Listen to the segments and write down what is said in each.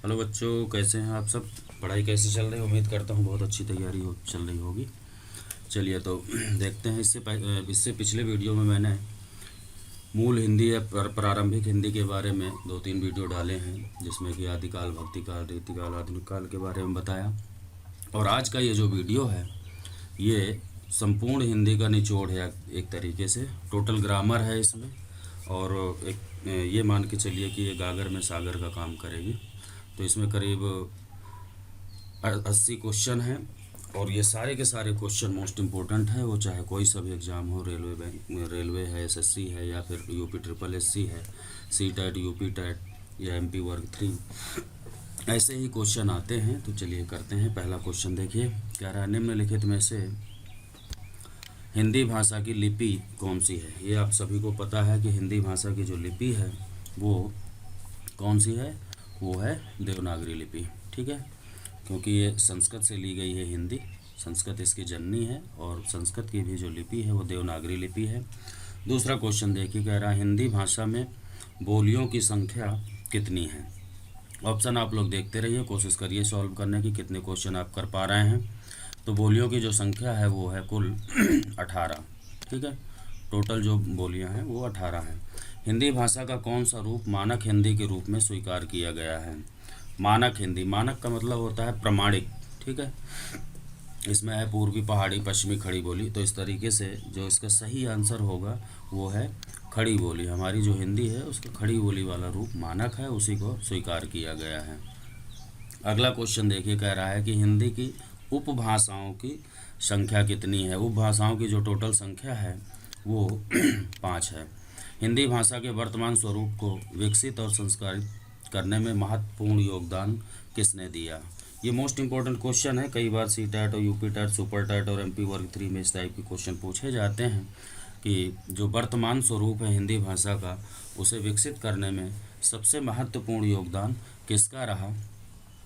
Hello बच्चों, कैसे हैं आप सब। पढ़ाई कैसी चल रही है। उम्मीद करता हूँ बहुत अच्छी तैयारी चल रही होगी। चलिए तो देखते हैं। इससे पिछले वीडियो में मैंने मूल हिंदी या प्रारंभिक हिंदी के बारे में 2-3 वीडियो डाले हैं, जिसमें कि आदिकाल, भक्तिकाल, रीतिकाल, आधुनिक काल के बारे में बताया। और आज का ये जो वीडियो है ये संपूर्ण हिंदी का निचोड़ है। एक तरीके से टोटल ग्रामर है इसमें, और एक ये मान के चलिए कि ये गागर में सागर का काम करेगी। तो इसमें करीब 80 क्वेश्चन हैं, और ये सारे के सारे क्वेश्चन मोस्ट इम्पोर्टेंट है। वो चाहे कोई सा भी एग्ज़ाम हो, रेलवे है, एसएससी है, या फिर यूपी ट्रिपल एससी है, सी टेट, यूपी टेट या एमपी वर्ग 3, ऐसे ही क्वेश्चन आते हैं। तो चलिए करते हैं। पहला क्वेश्चन देखिए, कह रहा है निम्नलिखित में से हिंदी भाषा की लिपि कौन सी है। ये आप सभी को पता है कि हिंदी भाषा की जो लिपि है वो कौन सी है, वो है देवनागरी लिपि। ठीक है, क्योंकि ये संस्कृत से ली गई है हिंदी, संस्कृत इसकी जननी है, और संस्कृत की भी जो लिपि है वो देवनागरी लिपि है। दूसरा क्वेश्चन देखिए, कह रहा है हिंदी भाषा में बोलियों की संख्या कितनी है। ऑप्शन आप लोग देखते रहिए, कोशिश करिए सॉल्व करने की, कितने क्वेश्चन आप कर पा रहे हैं। तो बोलियों की जो संख्या है वो है कुल 18। ठीक है, टोटल जो बोलियां हैं वो 18 हैं। हिंदी भाषा का कौन सा रूप मानक हिंदी के रूप में स्वीकार किया गया है। मानक हिंदी, मानक का मतलब होता है प्रमाणिक। ठीक है, इसमें है पूर्वी, पहाड़ी, पश्चिमी, खड़ी बोली। तो इस तरीके से जो इसका सही आंसर होगा वो है खड़ी बोली। हमारी जो हिंदी है उसका खड़ी बोली वाला रूप मानक है, उसी को स्वीकार किया गया है। अगला क्वेश्चन देखिए, कह रहा है कि हिंदी की उपभाषाओं की संख्या कितनी है। उपभाषाओं की जो टोटल संख्या है वो 5 है। हिंदी भाषा के वर्तमान स्वरूप को विकसित और संस्कारित करने में महत्वपूर्ण योगदान किसने दिया। ये मोस्ट इंपॉर्टेंट क्वेश्चन है। कई बार सी टेट और यूपी टेट, सुपर टेट और एमपी वर्ग 3 में इस टाइप के क्वेश्चन पूछे जाते हैं कि जो वर्तमान स्वरूप है हिंदी भाषा का, उसे विकसित करने में सबसे महत्वपूर्ण योगदान किसका रहा।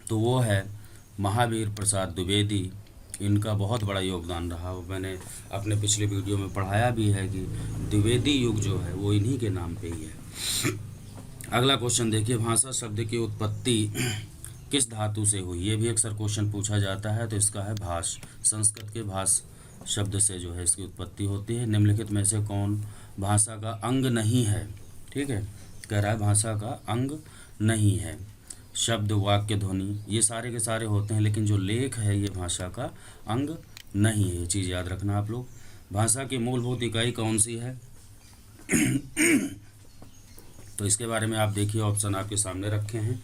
तो वो है महावीर प्रसाद द्विवेदी। इनका बहुत बड़ा योगदान रहा। मैंने अपने पिछले वीडियो में पढ़ाया भी है कि द्विवेदी युग जो है वो इन्हीं के नाम पे ही है। अगला क्वेश्चन देखिए, भाषा शब्द की उत्पत्ति किस धातु से हुई। ये भी अक्सर क्वेश्चन पूछा जाता है। तो इसका है भाष। संस्कृत के भाष शब्द से जो है इसकी उत्पत्ति होती है। निम्नलिखित में से कौन भाषा का अंग नहीं है। ठीक है, कह रहा है भाषा का अंग नहीं है। शब्द, वाक्य, ध्वनि, ये सारे के सारे होते हैं, लेकिन जो लेख है ये भाषा का अंग नहीं है। ये चीज़ याद रखना आप लोग। भाषा की मूलभूत इकाई कौन सी है। तो इसके बारे में आप देखिए, ऑप्शन आपके सामने रखे हैं।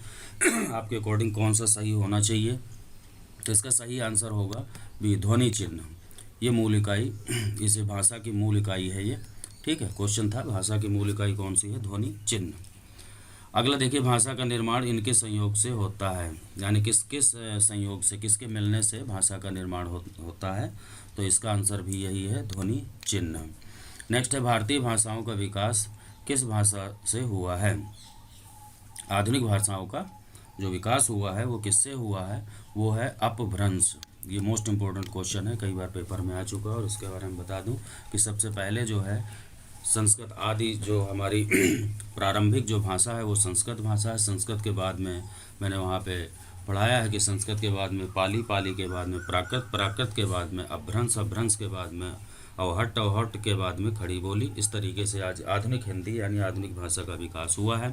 आपके अकॉर्डिंग कौन सा सही होना चाहिए। तो इसका सही आंसर होगा बी, ध्वनि चिन्ह। ये मूल इकाई, इसे भाषा की मूल इकाई है ये। ठीक है, क्वेश्चन था भाषा की मूल इकाई कौन सी है, ध्वनि चिन्ह। अगला देखिए, भाषा का निर्माण इनके संयोग से होता है। यानी किस किस संयोग से, किसके मिलने से भाषा का निर्माण होता है। तो इसका आंसर भी यही है, ध्वनि चिन्ह। नेक्स्ट है, भारतीय भाषाओं का विकास किस भाषा से हुआ है। आधुनिक भाषाओं का जो विकास हुआ है वो किससे हुआ है, वो है अपभ्रंश। ये मोस्ट इम्पोर्टेंट क्वेश्चन है, कई बार पेपर में आ चुका है। और इसके बारे में बता दूं कि सबसे पहले जो है संस्कृत आदि, जो हमारी प्रारंभिक जो भाषा है वो संस्कृत भाषा है। संस्कृत के बाद में मैंने वहाँ पे पढ़ाया है कि संस्कृत के बाद में पाली, पाली के बाद में प्राकृत, प्राकृत के बाद में अपभ्रंश, अपभ्रंश के बाद में अवहट्ट, अवहट्ट के बाद में खड़ी बोली। इस तरीके से आज आधुनिक हिंदी यानी आधुनिक भाषा का विकास हुआ है।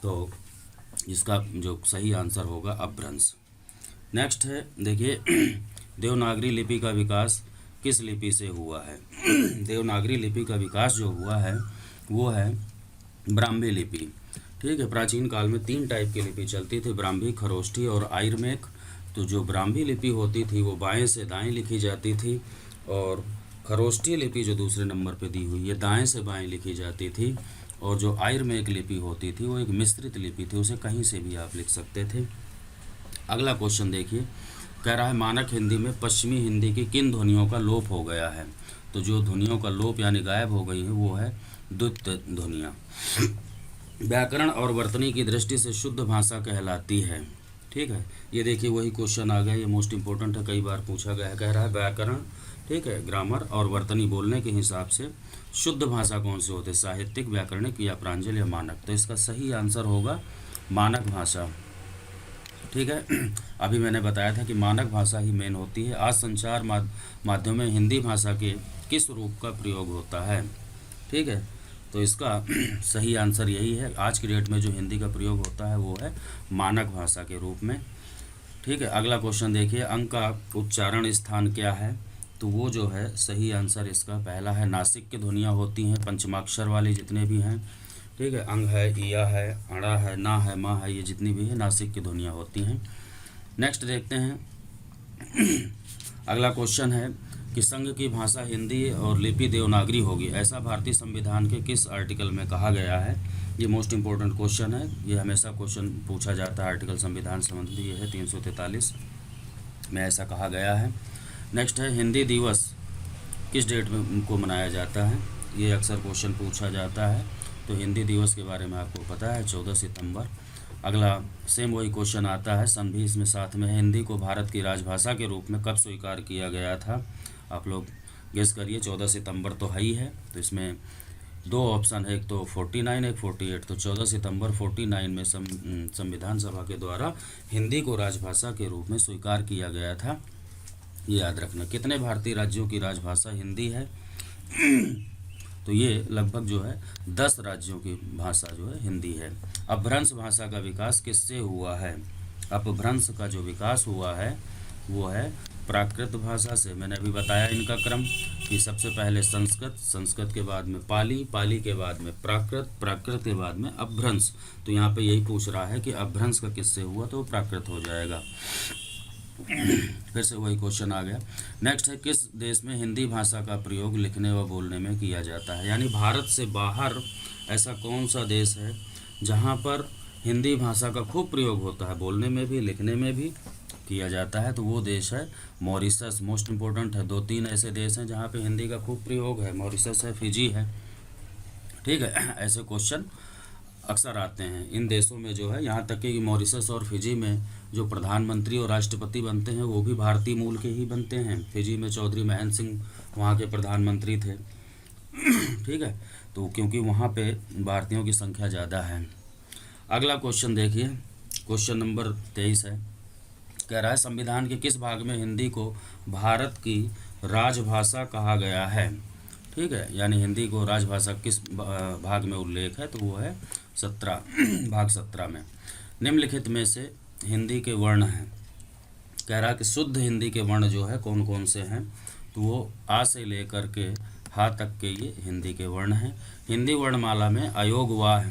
तो इसका जो सही आंसर होगा अपभ्रंश। नेक्स्ट है देखिए, देवनागरी लिपि का विकास किस लिपि से हुआ है। देवनागरी लिपि का विकास जो हुआ है वो है ब्राह्मी लिपि। ठीक है, प्राचीन काल में 3 टाइप की लिपि चलती थी, ब्राह्मी, खरोष्ठी और आयरमेक। तो जो ब्राह्मी लिपि होती थी वो बाएं से दाएं लिखी जाती थी, और खरोष्ठी लिपि जो दूसरे नंबर पे दी हुई है दाएं से बाएं लिखी जाती थी। और जो आयरमेक लिपि होती थी वो एक मिश्रित लिपि थी, उसे कहीं से भी आप लिख सकते थे। अगला क्वेश्चन देखिए, कह रहा है मानक हिंदी में पश्चिमी हिंदी की किन ध्वनियों का लोप हो गया है। तो जो ध्वनियों का लोप यानी गायब हो गई है वो है द्वित ध्वनियाँ। व्याकरण और वर्तनी की दृष्टि से शुद्ध भाषा कहलाती है। ठीक है, ये देखिए वही क्वेश्चन आ गया, ये मोस्ट इंपॉर्टेंट है, कई बार पूछा गया है। कह रहा है व्याकरण, ठीक है, ग्रामर और वर्तनी बोलने के हिसाब से शुद्ध भाषा कौन से होते हैं, साहित्यिक, व्याकरणिक या प्रांजल या मानक। तो इसका सही आंसर होगा मानक भाषा। ठीक है। अभी मैंने बताया था कि मानक भाषा ही मेन होती है। आज संचार माध्यम में हिंदी भाषा के किस रूप का प्रयोग होता है? ठीक है, तो इसका सही आंसर यही है। आज की डेट में जो हिंदी का प्रयोग होता है वो है मानक भाषा के रूप में। ठीक है, अगला क्वेश्चन देखिए, अंक का उच्चारण स्थान क्या है? तो वो जो है सही आंसर इसका पहला है, नासिक की ध्वनियाँ होती हैं पंचमाक्षर वाली जितने भी हैं। ठीक है, अंग है, इया है, अड़ा है, ना है, माँ है, ये जितनी भी है नासिक की ध्वनियाँ होती हैं। नेक्स्ट देखते हैं। अगला क्वेश्चन है कि संघ की भाषा हिंदी और लिपि देवनागरी होगी, ऐसा भारतीय संविधान के किस आर्टिकल में कहा गया है? ये मोस्ट इंपॉर्टेंट क्वेश्चन है, ये हमेशा क्वेश्चन पूछा जाता है आर्टिकल संविधान संबंधी। ये है 343 में ऐसा कहा गया है। नेक्स्ट है, हिंदी दिवस किस डेट में को मनाया जाता है? ये अक्सर क्वेश्चन पूछा जाता है, तो हिंदी दिवस के बारे में आपको पता है 14 सितंबर। अगला सेम वही क्वेश्चन आता है, सन भी इसमें साथ में है, हिंदी को भारत की राजभाषा के रूप में कब स्वीकार किया गया था? आप लोग गेस करिए, 14 सितंबर तो है ही है, तो इसमें दो ऑप्शन है, एक तो 49 एक 48। तो 14 सितंबर 49 में संविधान सभा के द्वारा हिंदी को राजभाषा के रूप में स्वीकार किया गया था, ये याद रखना। कितने भारतीय राज्यों की राजभाषा हिंदी है? तो ये लगभग जो है 10 राज्यों की भाषा जो है हिंदी है। अपभ्रंश भाषा का विकास किससे हुआ है? अपभ्रंश का जो विकास हुआ है वो है प्राकृत भाषा से। मैंने अभी बताया इनका क्रम कि सबसे पहले संस्कृत, संस्कृत के बाद में पाली, पाली के बाद में प्राकृत, प्राकृत के बाद में अपभ्रंश। तो यहाँ पे यही पूछ रहा है कि अपभ्रंश का किससे हुआ, तो प्राकृत हो जाएगा। फिर से वही क्वेश्चन आ गया। नेक्स्ट है, किस देश में हिंदी भाषा का प्रयोग लिखने व बोलने में किया जाता है? यानी भारत से बाहर ऐसा कौन सा देश है जहाँ पर हिंदी भाषा का खूब प्रयोग होता है, बोलने में भी लिखने में भी किया जाता है? तो वो देश है मॉरिशस। मोस्ट इम्पोर्टेंट है, 2-3 ऐसे देश हैं जहाँ पे हिंदी का खूब प्रयोग है, मॉरिशस है, फिजी है। ठीक है, ऐसे क्वेश्चन अक्सर आते हैं इन देशों में जो है। यहाँ तक कि मॉरिशस और फिजी में जो प्रधानमंत्री और राष्ट्रपति बनते हैं वो भी भारतीय मूल के ही बनते हैं। फिजी में चौधरी महेंद्र सिंह वहाँ के प्रधानमंत्री थे। ठीक है, तो क्योंकि वहाँ पे भारतीयों की संख्या ज़्यादा है। अगला क्वेश्चन देखिए, क्वेश्चन नंबर 23 है, कह रहा है संविधान के किस भाग में हिंदी को भारत की राजभाषा कहा गया है? ठीक है, यानी हिंदी को राजभाषा किस भाग में उल्लेख है? तो वो है 17 भाग 17 में। निम्नलिखित में से हिंदी के वर्ण हैं। कह रहा है कि शुद्ध हिंदी के वर्ण जो है कौन कौन से हैं? तो वो आ से लेकर के हा तक के ये हिंदी के वर्ण हैं। हिंदी वर्णमाला में अयोगवाह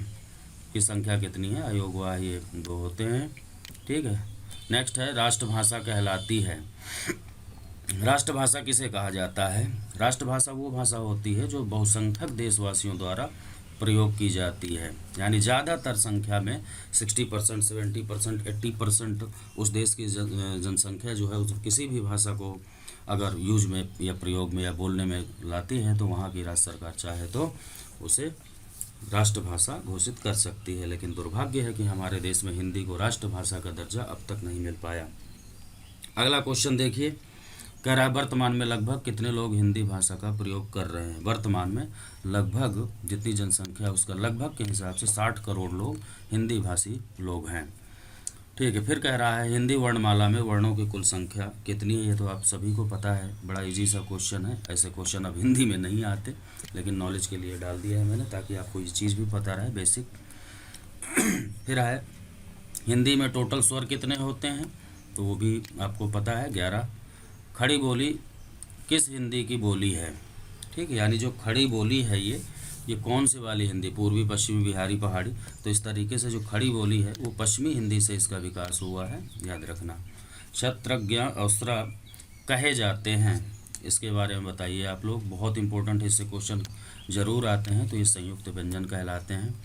की संख्या कितनी है? अयोगवाह ये 2 होते हैं। ठीक है, नेक्स्ट है, राष्ट्रभाषा कहलाती है। राष्ट्रभाषा किसे कहा जाता है? राष्ट्रभाषा वो भाषा होती है जो बहुसंख्यक देशवासियों द्वारा प्रयोग की जाती है, यानी ज़्यादातर संख्या में 60%, 70%, 80% उस देश की जनसंख्या जो है उस किसी भी भाषा को अगर यूज में या प्रयोग में या बोलने में लाती है तो वहाँ की राज्य सरकार चाहे तो उसे राष्ट्रभाषा घोषित कर सकती है। लेकिन दुर्भाग्य है कि हमारे देश में हिंदी को राष्ट्रभाषा का दर्जा अब तक नहीं मिल पाया। अगला क्वेश्चन देखिए, कह रहा है वर्तमान में लगभग कितने लोग हिंदी भाषा का प्रयोग कर रहे हैं? वर्तमान में लगभग जितनी जनसंख्या उसका लगभग के हिसाब से 60 करोड़ लोग हिंदी भाषी लोग हैं। ठीक है, फिर कह रहा है हिंदी वर्णमाला में वर्णों की कुल संख्या कितनी है? ये तो आप सभी को पता है, बड़ा इजी सा क्वेश्चन है। ऐसे क्वेश्चन अब हिंदी में नहीं आते, लेकिन नॉलेज के लिए डाल दिया है मैंने ताकि आपको ये चीज़ भी पता रहे, बेसिक। फिर है हिंदी में टोटल स्वर कितने होते हैं? तो वो भी आपको पता है, 11। खड़ी बोली किस हिंदी की बोली है? ठीक है, यानी जो खड़ी बोली है ये कौन सी वाली हिंदी? पूर्वी, पश्चिमी, बिहारी, पहाड़ी। तो इस तरीके से जो खड़ी बोली है वो पश्चिमी हिंदी से इसका विकास हुआ है, याद रखना। क्षत्रज्ञ अवसरा कहे जाते हैं, इसके बारे में बताइए आप लोग। बहुत इंपॉर्टेंट इससे क्वेश्चन ज़रूर आते हैं। तो ये संयुक्त व्यंजन कहलाते हैं।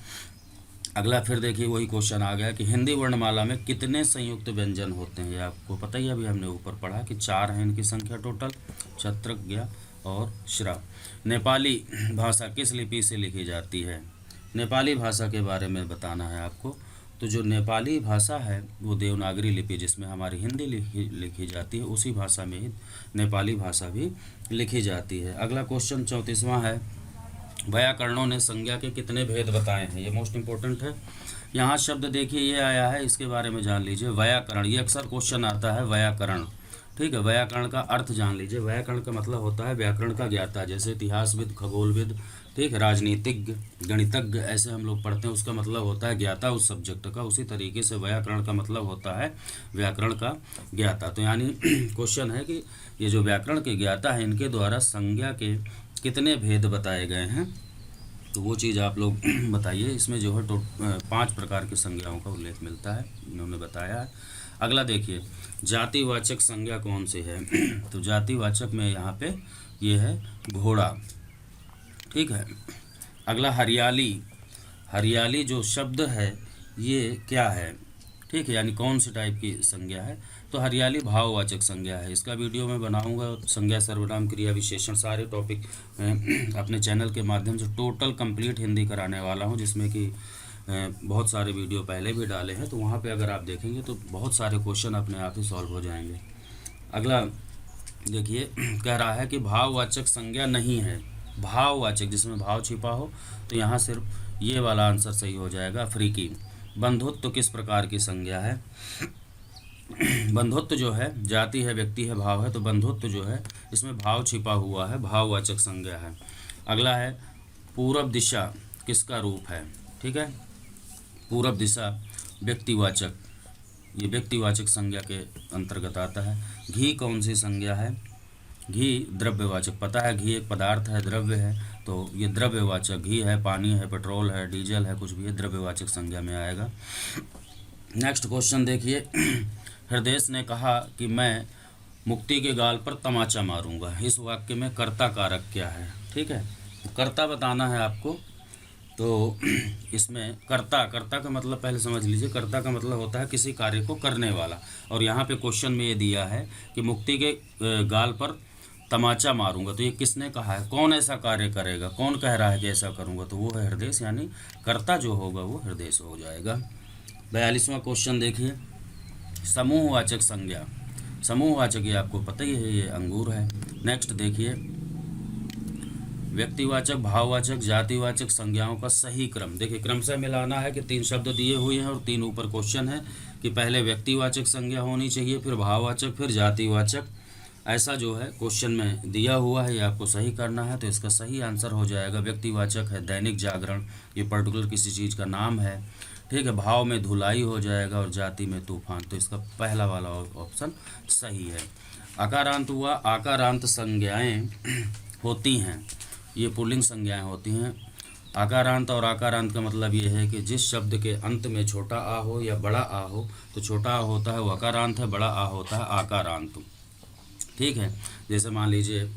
अगला फिर देखिए वही क्वेश्चन आ गया कि हिंदी वर्णमाला में कितने संयुक्त व्यंजन होते हैं? ये आपको पता ही, अभी हमने ऊपर पढ़ा कि 4 हैं इनकी संख्या टोटल, क्षत्रज्ञ और श्रा। नेपाली भाषा किस लिपि से लिखी जाती है? नेपाली भाषा के बारे में बताना है आपको। तो जो नेपाली भाषा है वो देवनागरी लिपि, जिसमें हमारी हिंदी लिखी जाती है, उसी भाषा में ही नेपाली भाषा भी लिखी जाती है। अगला क्वेश्चन 34वां है, व्याकरणों ने संज्ञा के कितने भेद बताए हैं? ये मोस्ट इंपॉर्टेंट है। यहाँ शब्द देखिए ये आया है, इसके बारे में जान लीजिए। व्याकरण, ये अक्सर क्वेश्चन आता है, व्याकरण। ठीक है, व्याकरण का अर्थ जान लीजिए। व्याकरण का मतलब होता है व्याकरण का ज्ञाता, जैसे इतिहासविद, खगोलविद, ठीक है, राजनीतिज्ञ, गणितज्ञ, ऐसे हम लोग पढ़ते हैं, उसका मतलब होता है ज्ञाता उस सब्जेक्ट का। उसी तरीके से व्याकरण का मतलब होता है व्याकरण का ज्ञाता। तो यानी क्वेश्चन है कि ये जो व्याकरण के ज्ञाता है, इनके द्वारा संज्ञा के कितने भेद बताए गए हैं, तो वो चीज़ आप लोग बताइए। इसमें जो है 5 प्रकार की संज्ञाओं का उल्लेख मिलता है, इन्होंने बताया है। अगला देखिए, जातिवाचक संज्ञा कौन सी है? तो जातिवाचक में यहाँ पे ये है घोड़ा। ठीक है, अगला हरियाली। हरियाली जो शब्द है ये क्या है? ठीक है, यानी कौन सी टाइप की संज्ञा है? तो हरियाली भाववाचक संज्ञा है। इसका वीडियो मैं बनाऊंगा, संज्ञा, सर्वनाम, क्रिया, विशेषण, सारे टॉपिक अपने चैनल के माध्यम से टोटल कंप्लीट हिंदी कराने वाला हूं, जिसमें कि बहुत सारे वीडियो पहले भी डाले हैं। तो वहाँ पे अगर आप देखेंगे तो बहुत सारे क्वेश्चन अपने आप ही सॉल्व हो जाएंगे। अगला देखिए, कह रहा है कि भाववाचक संज्ञा नहीं है। भाववाचक जिसमें भाव छिपा हो, तो यहाँ सिर्फ ये वाला आंसर सही हो जाएगा, अफ्रीकी। बंधुत्व किस प्रकार की संज्ञा है? बंधुत्व जो है जाति है, व्यक्ति है, भाव है, तो बंधुत्व जो है इसमें भाव छिपा हुआ है, भाववाचक संज्ञा है। अगला है पूरब दिशा किसका रूप है? ठीक है, पूरब दिशा व्यक्तिवाचक, ये व्यक्तिवाचक संज्ञा के अंतर्गत आता है। घी कौन सी संज्ञा है? घी द्रव्यवाचक। पता है घी एक पदार्थ है, द्रव्य है, तो ये द्रव्यवाचक। घी है, पानी है, पेट्रोल है, डीजल है, कुछ भी है, द्रव्यवाचक संज्ञा में आएगा। नेक्स्ट क्वेश्चन देखिए, हृदय ने कहा कि मैं मुक्ति के गाल पर तमाचा मारूंगा। इस वाक्य में कर्ता कारक क्या है? ठीक है, कर्ता बताना है आपको। तो इसमें कर्ता का मतलब पहले समझ लीजिए। कर्ता का मतलब होता है किसी कार्य को करने वाला, और यहाँ पे क्वेश्चन में ये दिया है कि मुक्ति के गाल पर तमाचा मारूंगा। तो ये किसने कहा है? कौन ऐसा कार्य करेगा? कौन कह रहा है कि ऐसा करूंगा? तो वो है हृदय, यानी कर्ता जो होगा वो हृदय हो जाएगा। 42वां क्वेश्चन देखिए, समूहवाचक संज्ञा। समूहवाचक ये आपको पता ही है, ये अंगूर है। नेक्स्ट देखिए, व्यक्तिवाचक, भाववाचक, जातिवाचक संज्ञाओं का सही क्रम। देखिए क्रम से मिलाना है कि 3 शब्द दिए हुए हैं और 3 ऊपर क्वेश्चन है कि पहले व्यक्तिवाचक संज्ञा होनी चाहिए, फिर भाववाचक, फिर जातिवाचक। ऐसा जो है क्वेश्चन में दिया हुआ है, ये आपको सही करना है। तो इसका सही आंसर हो जाएगा व्यक्तिवाचक है दैनिक जागरण, ये पर्टिकुलर किसी चीज़ का नाम है। ठीक है, भाव में धुलाई हो जाएगा और जाति में तूफान। तो इसका पहला वाला ऑप्शन सही है। आकारांत हुआ, आकारांत संज्ञाएं होती हैं, ये पुल्लिंग संज्ञाएं होती हैं। आकारांत और आकारांत का मतलब ये है कि जिस शब्द के अंत में छोटा आ हो या बड़ा आ हो, तो छोटा आ होता है वो आकारांत है, बड़ा आ होता है आकारांत। ठीक है, जैसे मान लीजिए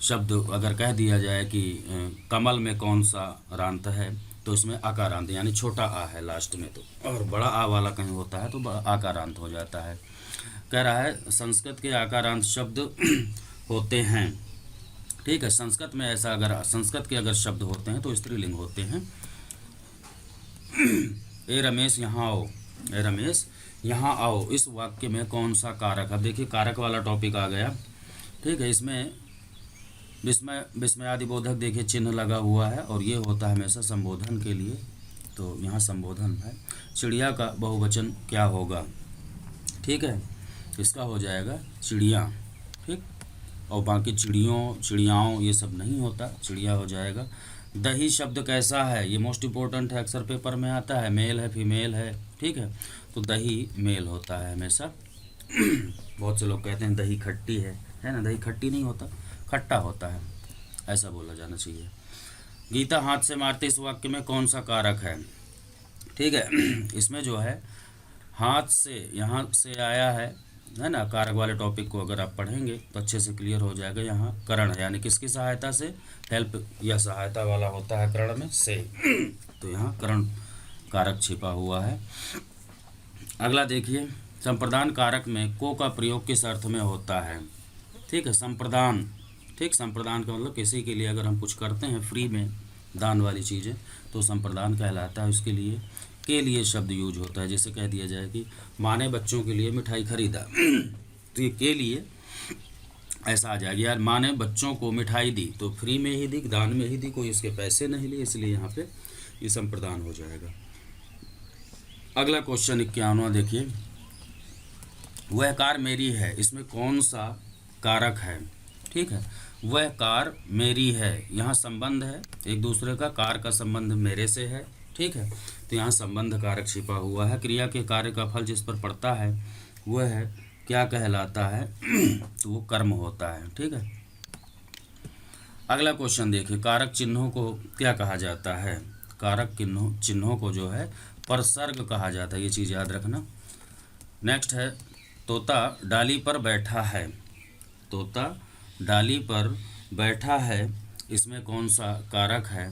शब्द अगर कह दिया जाए कि कमल में कौन सा रांत है, तो इसमें आकारांत यानी छोटा आ है लास्ट में, तो और बड़ा आ वाला कहीं होता है तो आकारांत हो जाता है। कह रहा है संस्कृत के आकारांत शब्द होते हैं। ठीक है, संस्कृत में ऐसा अगर संस्कृत के अगर शब्द होते हैं तो स्त्रीलिंग होते हैं। ए रमेश यहाँ आओ, ए रमेश यहाँ आओ, इस वाक्य में कौन सा कारक? अब देखिए कारक वाला टॉपिक आ गया। ठीक है, इसमें विस्मयादिबोधक देखिए चिन्ह लगा हुआ है, और ये होता है हमेशा संबोधन के लिए, तो यहाँ संबोधन है। चिड़िया का बहुवचन क्या होगा? ठीक है, इसका हो जाएगा चिड़िया। ठीक, और बाकी चिड़ियाओं ये सब नहीं होता, चिड़िया हो जाएगा। दही शब्द कैसा है? ये मोस्ट इम्पोर्टेंट है, अक्सर पेपर में आता है, मेल है, फीमेल है। ठीक है, तो दही मेल होता है हमेशा। बहुत से लोग कहते हैं दही खट्टी है ना? दही खट्टी नहीं होता, खट्टा होता है, ऐसा बोला जाना चाहिए। गीता हाथ से मारते, इस वाक्य में कौन सा कारक है? ठीक है, इसमें जो है हाथ से, यहाँ से आया है ना? कारक वाले टॉपिक को अगर आप पढ़ेंगे तो अच्छे से क्लियर हो जाएगा। यहाँ करण है, यानी किसकी सहायता से? हेल्प या सहायता वाला होता है करण में से, तो यहाँ करण कारक छिपा हुआ है। अगला देखिए, संप्रदान कारक में को का प्रयोग किस अर्थ में होता है? ठीक है, संप्रदान। ठीक, संप्रदान का मतलब किसी के लिए अगर हम कुछ करते हैं फ्री में, दान वाली चीज़ें, तो संप्रदान कहलाता है। उसके लिए के लिए शब्द यूज होता है। जैसे कह दिया जाए कि माँ ने बच्चों के लिए मिठाई खरीदा, तो ये के लिए ऐसा आ जाएगा, यार माँ ने बच्चों को मिठाई दी, तो फ्री में ही दी, दान में ही दी, कोई इसके पैसे नहीं लिए, इसलिए यहाँ पे ये संप्रदान हो जाएगा। अगला क्वेश्चन 51वां देखिए, वह कार मेरी है, इसमें कौन सा कारक है? ठीक है, वह कार मेरी है, यहाँ संबंध है एक दूसरे का, कार का संबंध मेरे से है। ठीक है, तो यहाँ संबंध कारक छिपा हुआ है। क्रिया के कार्य का फल जिस पर पड़ता है वह है क्या कहलाता है? तो वो कर्म होता है। ठीक है, अगला क्वेश्चन देखिए, कारक चिन्हों को क्या कहा जाता है? कारक चिन्हों को जो है परसर्ग कहा जाता है, ये चीज़ याद रखना। नेक्स्ट है, तोता डाली पर बैठा है, तोता डाली पर बैठा है, इसमें कौन सा कारक है?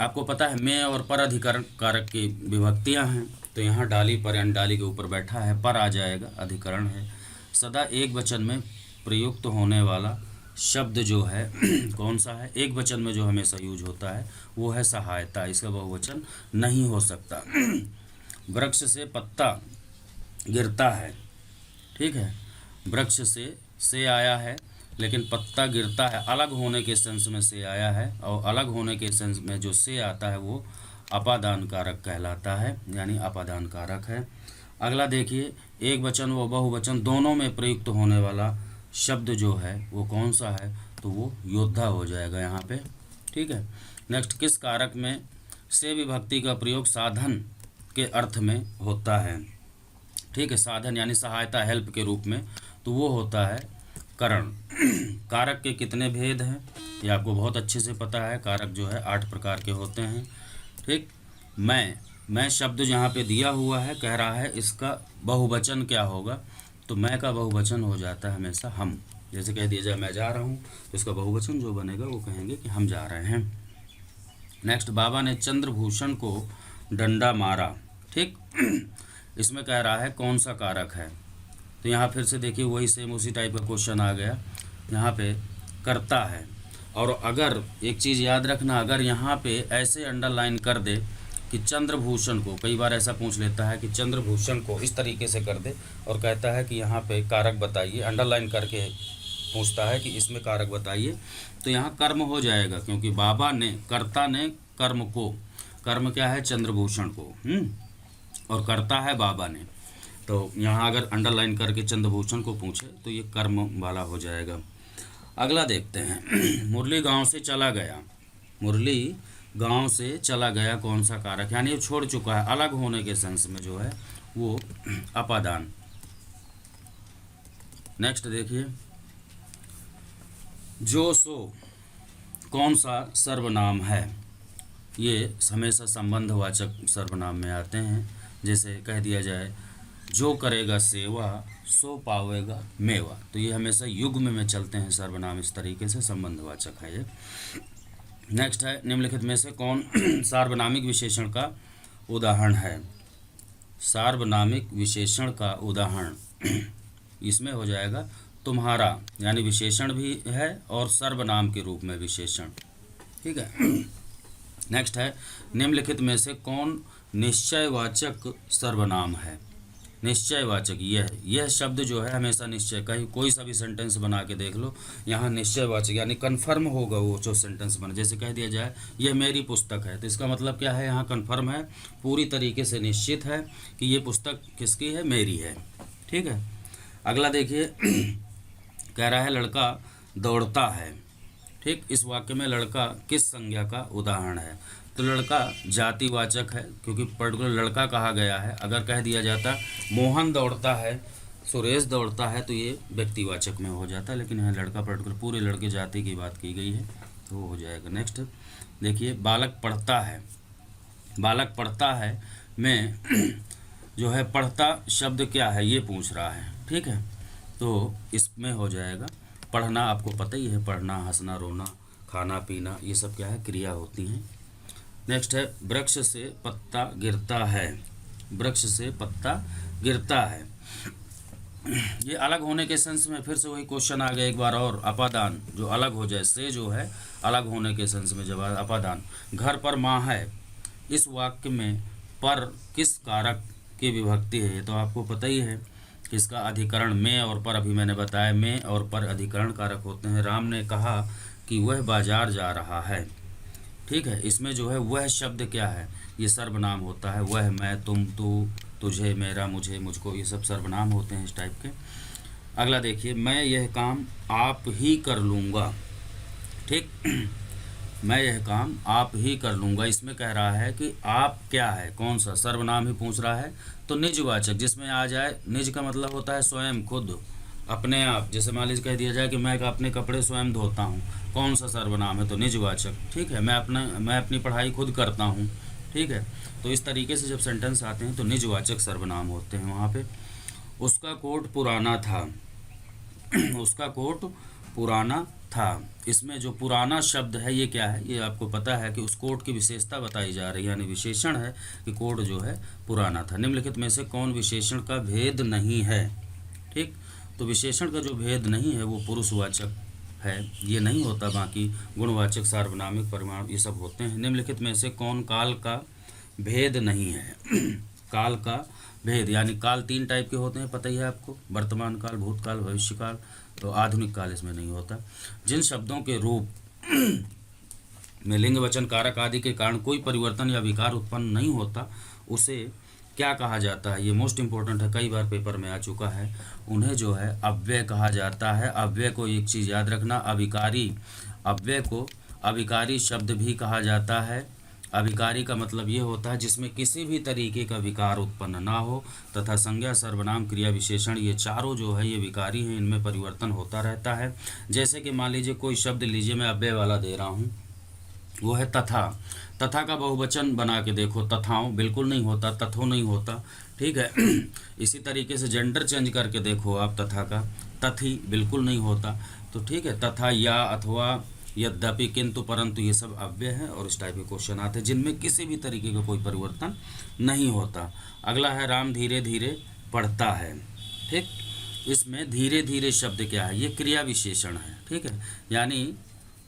आपको पता है में और पर अधिकरण कारक की विभक्तियां हैं, तो यहाँ डाली पर यानी डाली के ऊपर बैठा है, पर आ जाएगा, अधिकरण है। सदा एक वचन में प्रयुक्त होने वाला शब्द जो है कौन सा है? एक वचन में जो हमेशा यूज होता है वो है सहायता, इसका बहुवचन नहीं हो सकता। वृक्ष से पत्ता गिरता है, ठीक है, वृक्ष से आया है लेकिन पत्ता गिरता है, अलग होने के सेंस में से आया है, और अलग होने के सेंस में जो से आता है वो अपादान कारक कहलाता है, यानी अपादान कारक है। अगला देखिए, एक वचन व बहुवचन दोनों में प्रयुक्त होने वाला शब्द जो है वो कौन सा है? तो वो योद्धा हो जाएगा यहाँ पे। ठीक है, नेक्स्ट, किस कारक में से विभक्ति का प्रयोग साधन के अर्थ में होता है? ठीक है, साधन यानी सहायता, हेल्प के रूप में, तो वो होता है करण। कारक के कितने भेद हैं ये आपको बहुत अच्छे से पता है। कारक जो है 8 प्रकार के होते हैं। ठीक, मैं शब्द जहाँ पे दिया हुआ है, कह रहा है इसका बहुवचन क्या होगा? तो मैं का बहुवचन हो जाता है हमेशा हम। जैसे कह दिया जाए मैं जा रहा हूँ, तो इसका बहुवचन जो बनेगा वो कहेंगे कि हम जा रहे हैं। नेक्स्ट, बाबा ने चंद्रभूषण को डंडा मारा। ठीक, इसमें कह रहा है कौन सा कारक है? तो यहाँ फिर से देखिए वही सेम उसी टाइप का क्वेश्चन आ गया, यहाँ पे करता है। और अगर एक चीज़ याद रखना, अगर यहाँ पे ऐसे अंडरलाइन कर दे कि चंद्रभूषण को, कई बार ऐसा पूछ लेता है कि चंद्रभूषण को इस तरीके से कर दे और कहता है कि यहाँ पे कारक बताइए, अंडरलाइन करके पूछता है कि इसमें कारक बताइए, तो यहाँ कर्म हो जाएगा, क्योंकि बाबा ने, कर्ता ने कर्म को, कर्म क्या है? चंद्रभूषण को, और करता है बाबा ने, तो यहाँ अगर अंडरलाइन करके चंद्रभूषण को पूछे तो ये कर्म वाला हो जाएगा। अगला देखते हैं, मुरली गांव से चला गया, मुरली गांव से चला गया, कौन सा कारक? यानी छोड़ चुका है, अलग होने के सेंस में जो है वो अपादान। नेक्स्ट देखिए, जो सो कौन सा सर्वनाम है? ये हमेशा संबंधवाचक सर्वनाम में आते हैं। जैसे कह दिया जाए जो करेगा सेवा सो पावेगा मेवा, तो ये हमेशा युग्म में चलते हैं सर्वनाम, इस तरीके से संबंधवाचक है ये। नेक्स्ट है, निम्नलिखित में से कौन सार्वनामिक विशेषण का उदाहरण है? सार्वनामिक विशेषण का उदाहरण इसमें हो जाएगा तुम्हारा, यानी विशेषण भी है और सर्वनाम के रूप में विशेषण। ठीक है, नेक्स्ट है, निम्नलिखित में से कौन निश्चयवाचक सर्वनाम है? निश्चयवाचक यह शब्द जो है हमेशा निश्चय का ही, कोई सा भी सेंटेंस बना के देख लो, यहाँ निश्चयवाचक यानी कन्फर्म होगा वो जो सेंटेंस बना। जैसे कह दिया जाए यह मेरी पुस्तक है, तो इसका मतलब क्या है? यहाँ कन्फर्म है, पूरी तरीके से निश्चित है कि ये पुस्तक किसकी है? मेरी है। ठीक है, अगला देखिए, कह रहा है लड़का दौड़ता है। ठीक, इस वाक्य में लड़का किस संज्ञा का उदाहरण है? तो लड़का जातिवाचक है, क्योंकि पर्टिकुलर लड़का कहा गया है। अगर कह दिया जाता मोहन दौड़ता है, सुरेश दौड़ता है, तो ये व्यक्तिवाचक में हो जाता है, लेकिन यहाँ लड़का पर्टिकुलर पूरे लड़के जाति की बात की गई है, तो हो जाएगा। नेक्स्ट देखिए, बालक पढ़ता है, बालक पढ़ता है में जो है पढ़ता शब्द क्या है ये पूछ रहा है। ठीक है, तो इसमें हो जाएगा पढ़ना, आपको पता ही है, पढ़ना, हंसना, रोना, खाना पीना, ये सब क्या है? क्रिया होती हैं। नेक्स्ट है, वृक्ष से पत्ता गिरता है, वृक्ष से पत्ता गिरता है, ये अलग होने के सेंस में फिर से वही क्वेश्चन आ गया एक बार और, अपादान जो अलग हो जाए, से जो है अलग होने के सेंस में जब अपादान। घर पर माँ है, इस वाक्य में पर किस कारक की विभक्ति है? ये तो आपको पता ही है कि इसका अधिकरण में और पर, अभी मैंने बताया में और पर अधिकरण कारक होते हैं। राम ने कहा कि वह बाजार जा रहा है। ठीक है। इसमें जो है वह शब्द क्या है, ये सर्वनाम होता है। वह, मैं, तुम, तू, तुझे, मेरा, मुझे, मुझको, ये सब सर्वनाम होते हैं इस टाइप के। अगला देखिए, मैं यह काम आप ही कर लूँगा। ठीक मैं यह काम आप ही कर लूँगा। इसमें कह रहा है कि आप क्या है, कौन सा, सर्वनाम ही पूछ रहा है तो निजवाचक जिसमें आ जाए। निज का मतलब होता है स्वयं, खुद, अपने आप। जैसे मान लीजिए कह दिया जाए कि मैं अपने कपड़े स्वयं धोता हूँ, कौन सा सर्वनाम है तो निजवाचक। ठीक है। मैं अपनी पढ़ाई खुद करता हूँ। ठीक है। तो इस तरीके से जब सेंटेंस आते हैं तो निजवाचक सर्वनाम होते हैं वहाँ पे। उसका कोट पुराना था। उसका कोट पुराना था। इसमें जो पुराना शब्द है ये क्या है, ये आपको पता है कि उस कोट की विशेषता बताई जा रही है, यानी विशेषण है कि कोट जो है पुराना था। निम्नलिखित में से कौन विशेषण का भेद नहीं है। ठीक, तो विशेषण का जो भेद नहीं है वो पुरुषवाचक है, ये नहीं होता। बाकी गुणवाचक, सार्वनामिक, परिमाण, ये सब होते हैं। निम्नलिखित में से कौन काल का भेद नहीं है। काल का भेद, यानी काल 3 टाइप के होते हैं, पता ही है आपको, वर्तमान काल, भूतकाल, भविष्यकाल। तो आधुनिक काल इसमें नहीं होता। जिन शब्दों के रूप में लिंग, वचन, कारक आदि के कारण कोई परिवर्तन या विकार उत्पन्न नहीं होता उसे क्या कहा जाता है, ये मोस्ट इंपॉर्टेंट है, कई बार पेपर में आ चुका है। उन्हें जो है अव्यय कहा जाता है। अव्यय को एक चीज़ याद रखना, अविकारी, अव्यय को अविकारी शब्द भी कहा जाता है। अविकारी का मतलब ये होता है जिसमें किसी भी तरीके का विकार उत्पन्न ना हो, तथा संज्ञा, सर्वनाम, क्रिया, विशेषण, ये चारों जो है ये विकारी हैं, इनमें परिवर्तन होता रहता है। जैसे कि मान लीजिए कोई शब्द लीजिए, मैं अव्यय वाला दे रहा हूँ, वो है तथा। तथा का बहुवचन बना के देखो, तथाओं, बिल्कुल नहीं होता, तथो नहीं होता। ठीक है। इसी तरीके से जेंडर चेंज करके देखो आप, तथा का तथी बिल्कुल नहीं होता। तो ठीक है, तथा, या, अथवा, यद्यपि, किंतु, परंतु, ये सब अव्यय है और इस टाइप के क्वेश्चन आते हैं जिनमें किसी भी तरीके का कोई परिवर्तन नहीं होता। अगला है राम धीरे धीरे पढ़ता है। ठीक, इसमें धीरे धीरे शब्द क्या है, ये क्रिया विशेषण है। ठीक है, यानी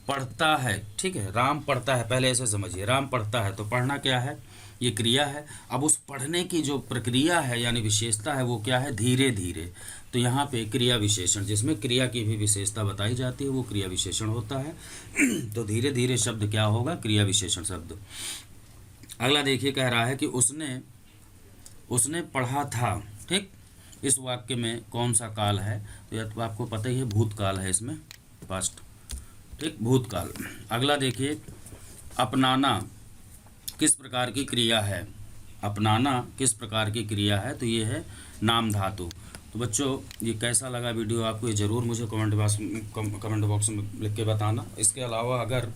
पढ़ता है। ठीक है, राम पढ़ता है, पहले ऐसे समझिए, राम पढ़ता है तो पढ़ना क्या है, ये क्रिया है। अब उस पढ़ने की जो प्रक्रिया है यानी विशेषता है वो क्या है, धीरे धीरे। तो यहाँ पे क्रिया विशेषण, जिसमें क्रिया की भी विशेषता बताई जाती है, वो क्रिया विशेषण होता है। तो धीरे धीरे शब्द क्या होगा, क्रिया विशेषण शब्द। अगला देखिए, कह रहा है कि उसने पढ़ा था। ठीक, इस वाक्य में कौन सा काल है, तो यह तो आपको पता ही है, भूतकाल है इसमें, पास्ट। ठीक, भूतकाल। अगला देखिए, अपनाना किस प्रकार की क्रिया है। अपनाना किस प्रकार की क्रिया है, तो ये है नाम धातु। तो बच्चों, ये कैसा लगा वीडियो आपको, ये ज़रूर मुझे कमेंट बॉक्स में लिख के बताना। इसके अलावा अगर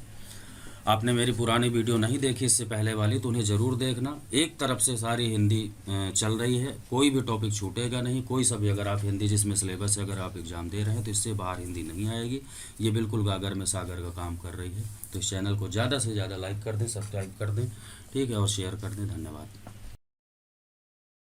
आपने मेरी पुरानी वीडियो नहीं देखी इससे पहले वाली, तो उन्हें ज़रूर देखना। एक तरफ से सारी हिंदी चल रही है, कोई भी टॉपिक छूटेगा नहीं। कोई सा भी अगर आप हिंदी जिसमें सिलेबस है, अगर आप एग्ज़ाम दे रहे हैं तो इससे बाहर हिंदी नहीं आएगी। ये बिल्कुल गागर में सागर का काम कर रही है। तो इस चैनल को ज़्यादा से ज़्यादा लाइक कर दें, सब्सक्राइब कर दें, ठीक है, और शेयर कर दें। धन्यवाद।